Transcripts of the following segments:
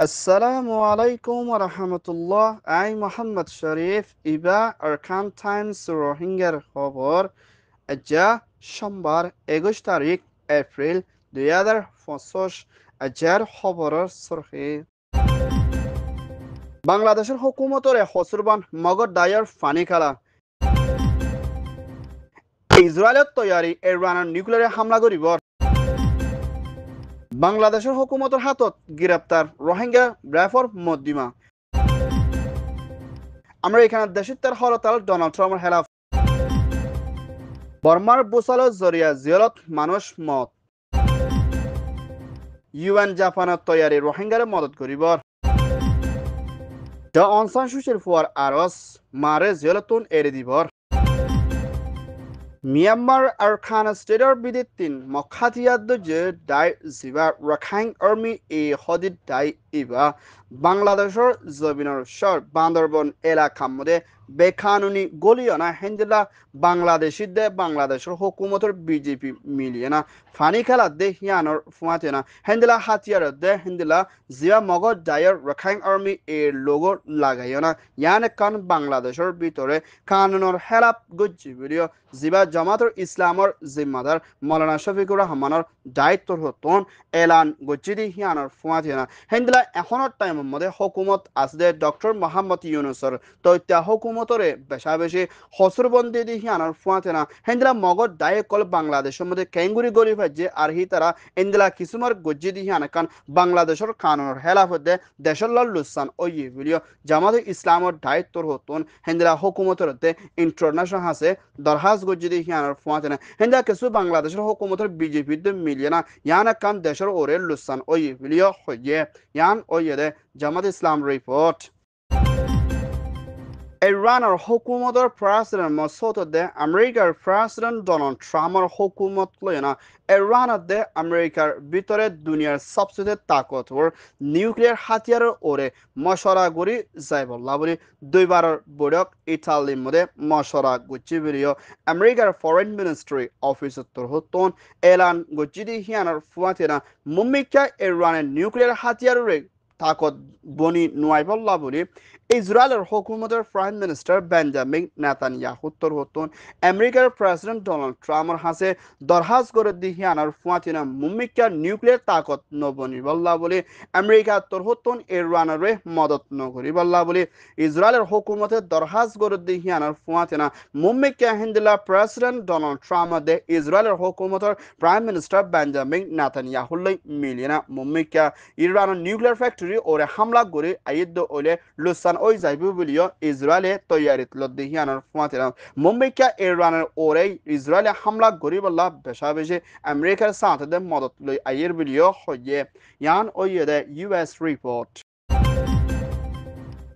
আসসালামু আলাইকুম ওয়া রাহমাতুল্লাহ। I Mohammad Sharif Iba Arkan Times রোহিঙ্গার খবর আজ্জা সোমবার 21 তারিখ এপ্রিল 2025 আজ্জার খবরের সরহে বাংলাদেশের হুকুমতরে হসুরবান মগর দায়র ফানি খেলা ইসরায়েলের তৈয়ারি ইরানের নিউক্লিয়ার হামলা করিব বাংলাদেশের হুকুমতের হাতত গ্রেপ্তার রোহিঙ্গা ব্রাফর মদ্দিমা আমরা এখানে দেশিত্বের হরতাল ডোনাল্ড ট্রাম্পের হেলাফ বর্মার বুসালো জরিয়া জিয়রত মানুষ মত ইউএন জাপানের তৈয়ারি রোহিঙ্গারে মদত করিব ড অনসান সুশীল ফুয়ার আরস মারে জিয়রতুন এড়ে দিবর মিয়ানমার আর খান স্টেটৰ বিদিতিন মখাতিয়াদ যে দাই জিবা ৰাখাইন আৰ্মি এই হদিত দাই ইবা বাংলাদেশৰ জবিনৰ শর বান্দরবন এলাকা মধ্যে বেকানুনি গলিয়না হেন্দিলা বাংলাদেশি দে বাংলাদেশের হুকুমতের বিজেপি মিলিয়ে না ফানি খেলা দে হিয়ানোর ফুয়াতে না হেন্দিলা হাতিয়ার দে হেন্দিলা জিয়া মগজ দায়ের রাখাইন আর্মি এর লোগো লাগাইও না ইয়ান কান বাংলাদেশের ভিতরে কানুনের হেলাপ গজ্জি ভিডিও জিবা জামাতুল ইসলামর জিম্মাদার মৌলানা শফিকুর রহমানের দায়িত্বর হতন এলান গজ্জিদি হিয়ানোর ফুয়াতে না হেন্দিলা এখনের টাইমের মধ্যে হুকুমত আসদে ডক্টর মোহাম্মদ ইউনুসর তৈত্যা হুকুমতরে বেশা বেশি হসরবন্দি দি হিয়ানোর ফুয়াতে না হেন্দিলা মগজ দায়ে কল বাংলাদেশের মধ্যে কেঙ্গুরি গলি ভাজ্যে আর হি তারা ইন্দিলা কিসুমার গজ্জিদি হিয়ান কান বাংলাদেশের কানুনের হেলাফত দে দেশের লুসান ওই ভিডিও জামাতুল ইসলামর দায়িত্বর হতন হেন্দিলা হুকুমতর দে ইন্টারন্যাশনাল হাসে দরহাজ গজ্জিদি হিয়ানোর ফুয়াতে না হেন্দিলা কিছু বাংলাদেশের হুকুমতের বিজেপি দে মিলিয়ে না ইয়ান কান দেশের ওরে লুসান ওই ভিডিও হইয়ে ইয়ান ওই দে জামাত ইসলাম রিপোর্ট ইরানের হুকুমতের প্রেসিডেন্ট মসুদ দে আমেরিকার প্রেসিডেন্ট ডোনাল্ড ট্রাম্পের হুকুমত লয় না ইরানের দে আমেরিকার ভিতরে দুনিয়ার সবচেয়ে তাকতবর নিউক্লিয়ার হাতিয়ারের ওরে মশরা গড়ি যাই বললা বলি দুইবারের বৈঠক ইটালির মধ্যে মশরা গুচ্ছি বেরিয়ে আমেরিকার ফরেন মিনিস্ট্রি অফিসের হতন এলান গুচ্ছি দি হিয়ানোর ফুয়াতেনা মুম্মিকা ইরানের নিউক্লিয়ার হাতিয়ারের তাকত বনি নোয়াই বললা বলি ইসরায়েলের হুকুমতের প্রাইম মিনিস্টার বেঞ্জামিন নেতানিয়াহু হতন আমেরিকার প্রেসিডেন্ট ডোনাল্ড ট্রাম্পের হাসে দরহাজ করে দিহিয়ানার ফুয়াতিনা মুম্মিকা নিউক্লিয়ার তাকত নবনি বল্লা বলে আমেরিকা হতন ইরানের মদত নগরি বল্লা বলে ইসরায়েলের হুকুমতের দরহাজ করে দিহিয়ানার ফুয়াতিনা মুম্মিকা হিন্দিলা প্রেসিডেন্ট ডোনাল্ড ট্রাম্প দে ইসরায়েলের হুকুমতের প্রাইম মিনিস্টার বেঞ্জামিন নেতানিয়াহুল্লাই মিলিনা মুম্মিকা ইরানের নিউক্লিয়ার ফ্যাক্টরি ওরে হামলা করে আইদ ওলে লুসান ওই যাইব বলিও ইসরায়েলে তৈয়ারিত লদ্দিহিয়ানোর ফুয়াতিনা মুম্বাইকা ইরানের ওরে ইসরায়েলে হামলা করি বল্লা বেশা বেশি আমেরিকার সাথে মদত লই আইয়ের বলিও হইয়ে ইয়ান ওই দে US report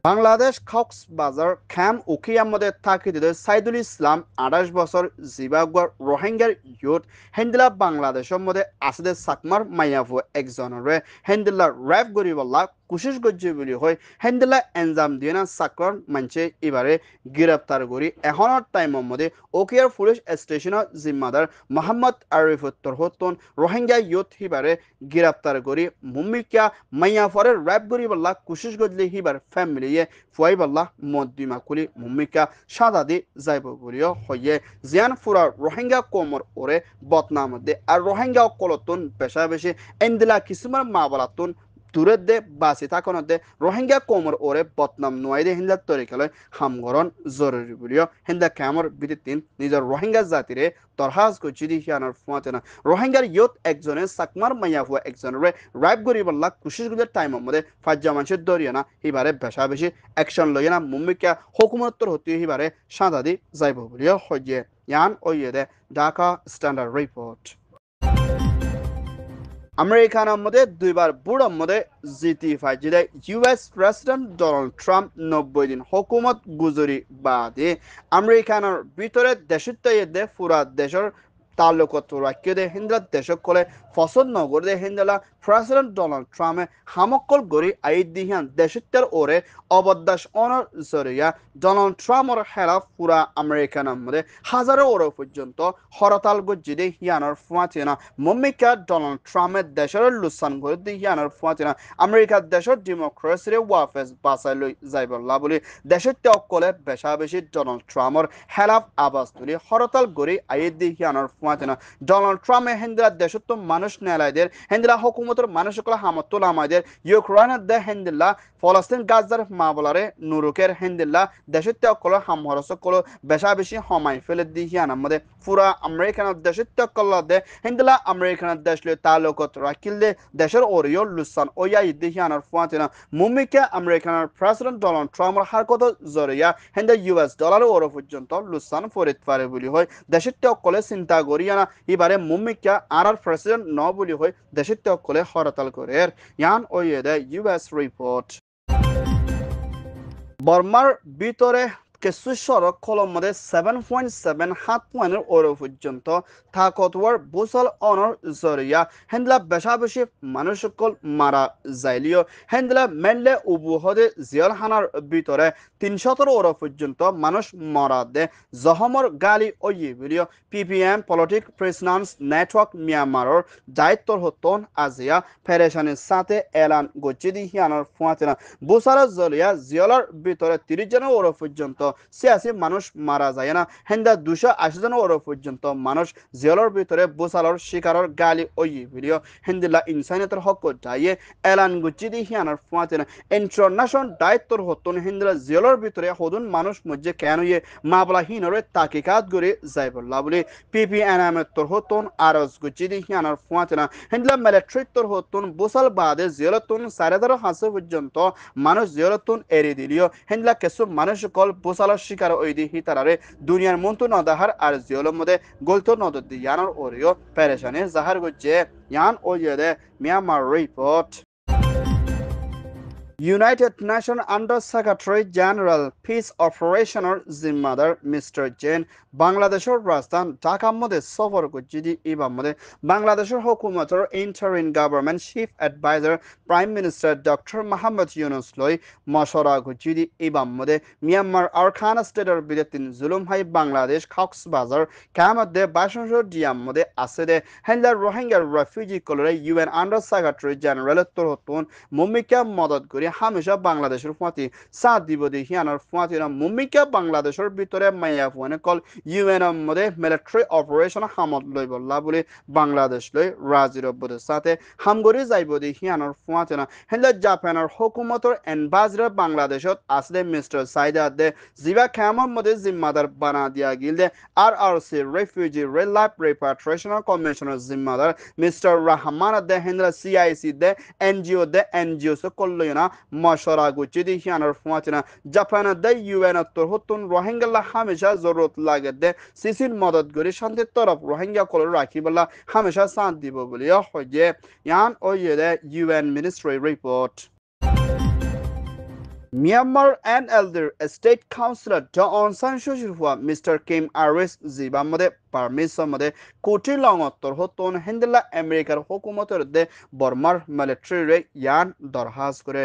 Bangladesh Cox's Bazar camp উকিয়ার মধ্যে থাকি সাইদুল ইসলাম 28 বছর জিবাগুয়ার রোহিঙ্গার ইউথ হেন্দিলা বাংলাদেশের মধ্যে আসে সাকমার মাইয়াফু একজনের হেন্দিলা র্যাপ গরিবল্লা কুশিস গজ্জি বলি হয় হেন্দিলা এনজাম দিয়ে না সাকর মানছে এবারে গ্রেপ্তার করি এখনের টাইমের মধ্যে ওকিয়ার পুলিশ স্টেশনের জিম্মাদার মোহাম্মদ আরিফুত্তর হতন রোহিঙ্গা ইউথ হিবারে গ্রেপ্তার করি মুম্মিকা মাইয়াফরের র্যাপ গরিবল্লা কুশিস গজলি হিবার ফ্যামিলি ফুয়াইবাল্লাহ মদ্দিমা কুলি মুম্মিকা সাদাদি যাইব বলিও হইয়ে জিয়ান ফুরা রোহিঙ্গা কোমর ওরে বদনাম দে আর রোহিঙ্গা কলতুন পেশা বেশি এন্দিলা কিসুমার মা বলাতুন দূরের দে বাসি থাকনের দে রোহিঙ্গা কোমর ওরে বদনাম নোয়াই দে হিন্দা তরিকালয় হামগরণ জরুরি বলিও হিন্দা ক্যামর বিদিতিন নিজের রোহিঙ্গা জাতিরে দরহাজ করছি দি হিয়ানোর ফুয়াতে না রোহিঙ্গার ইয়ত একজনে সাকমার মাইয়া হুয়া একজনের রাইপ গরিবল্লা কুশিসগুলোর টাইমের মধ্যে ফাজ্জা মানুষের দরিয়া না হিবারে বেশা বেশি অ্যাকশন লইয়া না মুম্মিকা হুকুমত্তর হতে হিবারে সাঁদাদি যাইব বলিও হইয়ে ইয়ান ওইয়ে দে ঢাকা স্ট্যান্ডার্ড রিপোর্ট আমেরিকার মধ্যে দুইবার বুড়োর মধ্যে জিতি ফাইজিলে ইউএস প্রেসিডেন্ট ডোনাল্ড ট্রাম্প 90 দিন হুকুমত গুজরি বাদে আমেরিকানের ভিতরে দেশত্ব পুরা দেশের তাল্লুকত রাখিয়ে দে হিন্দলা দেশক কলে পছন্দ নগর দে হিন্দলা প্রেসিডেন্ট ডোনাল্ড ট্রাম্পে হামকল গরি আইদ দিহান দেশত্বের ওরে অবদাস অনর জরিয়া ডোনাল্ড ট্রাম্পর হেলাফ পুরা আমেরিকানের মধ্যে হাজারো ওরে পর্যন্ত হরতাল গজ্জিদে হিয়ানোর ফুয়াতিনা মম্মিকা ডোনাল্ড ট্রাম্পের দেশের লুসান করে দি হিয়ানোর ফুয়াতিনা আমেরিকার দেশের ডেমোক্রেসির ওয়াফেস বাসাই লই যাইবল্লা বলি দেশত্বে অকলে বেশা বেশি ডোনাল্ড ট্রাম্পর হেলাফ আবাস তুলি হরতাল গরি আইদ দি হিয়ানোর ফুয়াতিনা ডোনাল্ড ট্রাম্পে হেন্দিলা দেশত্ব মানুষ নেলাইদের হেন্দিলা হুকুমতের মানুষকল হামতুল আমাদের ইউক্রেনের দে হেন্দিল্লা ফলস্তিন গাজার মাবলারে নুরুকের হেন্দিল্লা দেশত্ব অকল হামহরস কল বেশা বেশি হমাই ফেলে দি হিয়ানার মধ্যে পুরা আমেরিকানের দেশত্ব অকল দে হেন্দিলা আমেরিকানের দেশ লই তালুকত রাখিল দে দেশের ওরিও লুসান ওয়া ইদি হিয়ানার ফুয়াতিনা মুমিকে আমেরিকানের প্রেসিডেন্ট ডোনাল্ড ট্রাম্পর হারকত জরিয়া হেন্দা US ডলার ওর পর্যন্ত লুসান ফরিত পারে বলি হয় দেশত্ব অকলে চিন্তা করিয়ানা এবারে মুমিকা আর প্রেসিডেন্ট ন বলি হয় দেশত্ব অকলে হরতাল করে ইয়ান ওয়ে দে US রিপোর্ট বর্মার ভিতরে কিছু সড়ক কলম মধ্যে 7.7 হাত পয়েন্টের ওর পর্যন্ত তাকতওয়ার বুসল অনর জরিয়া হেন্ডলা বেশা বেশি মানুষ সকল মারা যাইলিও হেন্ডলা মেনলে উবুহদে জিয়ালহানার ভিতরে 300 ওর পর্যন্ত মানুষ মরা দে জহমর গালি ওই বিলিও PPM পলিটিক প্রিজনার্স নেটওয়ার্ক মিয়ানমারের দায়িত্বর হতন আজিয়া ফেডারেশনের সাথে এলান গচ্ছিদি হিয়ানোর ফুয়াতিনা বুসারা জলিয়া জিয়ালার ভিতরে 30 জন ওর পর্যন্ত সিয়াসি মানুষ মারা যায় না হেন্দা 280 জন ওর পর্যন্ত মানুষ জেলের ভিতরে বুসালর শিকারর গালি ওই ভিডিও হেন্দিলা ইনসানিয়তের হক যাইয়ে এলান গুচ্ছিদি হিয়ানার ফুয়াতিনা ইন্টারন্যাশনাল দায়িত্বর হতন হেন্দিলা জেলের ভিতরে হদুন মানুষ মধ্যে কেন ইয়ে মাবলা হিনরে তাকিকাত করে যাইবল্লা বলে PPNM তোর হতন আরজ গুচ্ছিদি হিয়ানার ফুয়াতিনা হেন্দিলা মিলিটারি তোর হতন বুসাল বাদে জেলতুন 4,500 হাসে পর্যন্ত মানুষ জেলতুন এরি দিলিও হেন্দিলা কিছু মানুষ কল বুসাল শিকার ওই দি হিতারারে দুনিয়ার মন্তু নদাহার আর জিওলর মধ্যে গলতো নদর দি ইয়ানোর ওরিও পেরেশানে জাহার গজ্জে ইয়ান ওইদে Myanmar report United Nations Under Secretary General Peace Operational জিম্মাদার মিস্টার জেন বাংলাদেশের রাজধানী ঢাকার মধ্যে সফর করছি এবার মধ্যে বাংলাদেশের হুকুমতের interim government chief adviser prime minister doctor Mohammad Yunus লই মশরা করছি এবার মধ্যে মিয়ানমার আরখান স্টেটের বিদেতিন জুলুম হাই বাংলাদেশ কক্সবাজার কামধ্যে 22 ডিয়াম মধ্যে আছে দে হেন্দার রোহিঙ্গা রেফিউজি কলরে UN আন্ডার সেক্রেটারি জেনারেল তোরহতুন মুমিকা মদত করে হামেশা বাংলাদেশের ফাঁতি সাথ দিব দেখি আনার ফাঁতিরা মুমিকা বাংলাদেশের ভিতরে মাইয়া ফুয়ানে কল UN মধ্যে মিলিটারি অপারেশন হামত লই বললা বলে বাংলাদেশ লই রাজির অব্বদের সাথে হামগরি যাইব দেখি আনার ফাঁতিনা হেলে জাপানের হুকুমতের এম্বাসিডর বাংলাদেশত আসলে মিস্টার সাইদা দে জিবা খামর মধ্যে জিম্মাদার বানা দিয়া গিলদে RRC refugee relief repatriation commissioner জিম্মাদার মিস্টার রহমান দে হেন্দ্রা CIC দে NGO সে কল্লয়না মশরা গুচি দেখি আনার ফুয়াতিনা জাপান দে UN তোর হতুন রোহিঙ্গা হামেশা জরুরত লাগে দে সিসির মদত করে শান্তির তরফ রোহিঙ্গা কল রাখি বলা হামেশা সাথ দিব বলে হয় যে ইয়ান ওই দে UN ministry report Myanmar NLD State Councilor Aung San Suu Kyi Mr. Kim Aris জিবা মধ্যে পারমিশন মধ্যে কোটি লঙত্তর হতন হেন্দিলা আমেরিকার হুকুমতের দে বর্মার মিলিটারি রে ইয়ান দরহাজ করে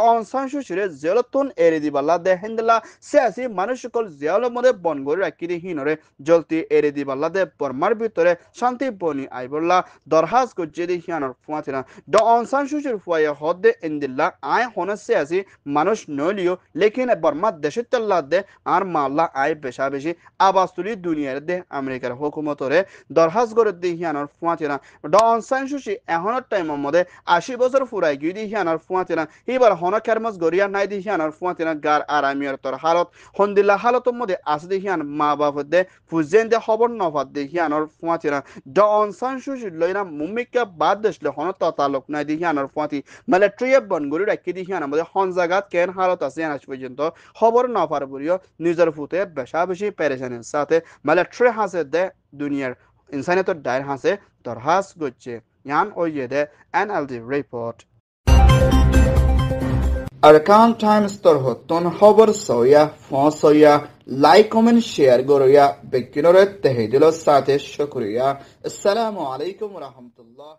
Aung San Suu Kyi জেলতুন এরি দিবালা দে হেন্দিলা সিয়াসি মানুষকল জেলের মধ্যে বন করে রাখি দি হিনরে জলতি এরি দিবালা দে বর্মার ভিতরে শান্তি বনি আইবল্লা দরহাজ করছে দি হিয়ানর ফুয়াতিনা Aung San Suu Kyi ফুয়ায় হদে ইন্দিল্লা আয় হন সিয়াসি মানুষ নলিও লেকিন বর্মা দেশে চল্লা দে আর মাল্লা আয় বেশা বেশি আবাস তুলি দুনিয়ার দে আমেরিকার হুকুমতরে দরহাজ করে দি হিয়ানর ফুয়াতিনা Aung San Suu Kyi এখনের টাইমের মধ্যে 80 বছর ফুরাই গিয়ে দি হিয়ানর ফুয়াতিনা এবার হন কেরমস গরিয়া নাই দি হিয়ানর ফুয়াতিনা গার আরামিয়ার তোর হালত হন্দিল্লা হালতের মধ্যে আসে দি হিয়ান মা বাপ দে ফুজেন দে খবর নফাত দি হিয়ানর ফুয়াতিনা Aung San Suu Kyi লইনা মুমিকা বাদ দেশলে হন তালুক নাই দি হিয়ানর ফুয়াতি মিলিটারি বনগরি রাখি দি হিয়ান মধ্যে হন জায়গাত কেন হালত আছে আজ পর্যন্ত খবর না পার বলিও নিজের ফুতে বেশা বেশি পেরেশানির সাথে মিলিটারি হাসে দে দুনিয়ার ইনসানিয়তের দায়ের হাসে দরহাজ করছে ইয়ান ওই দে NLD রিপোর্ট Arkan Times তোর হতন খবর সয়া ফসয়া লাইক কমেন্ট শেয়ার গরিয়া বেকিনরে তেহেদিল সাথে শুকরিয়া। আসসালামু আলাইকুম রহমতুল্লাহ।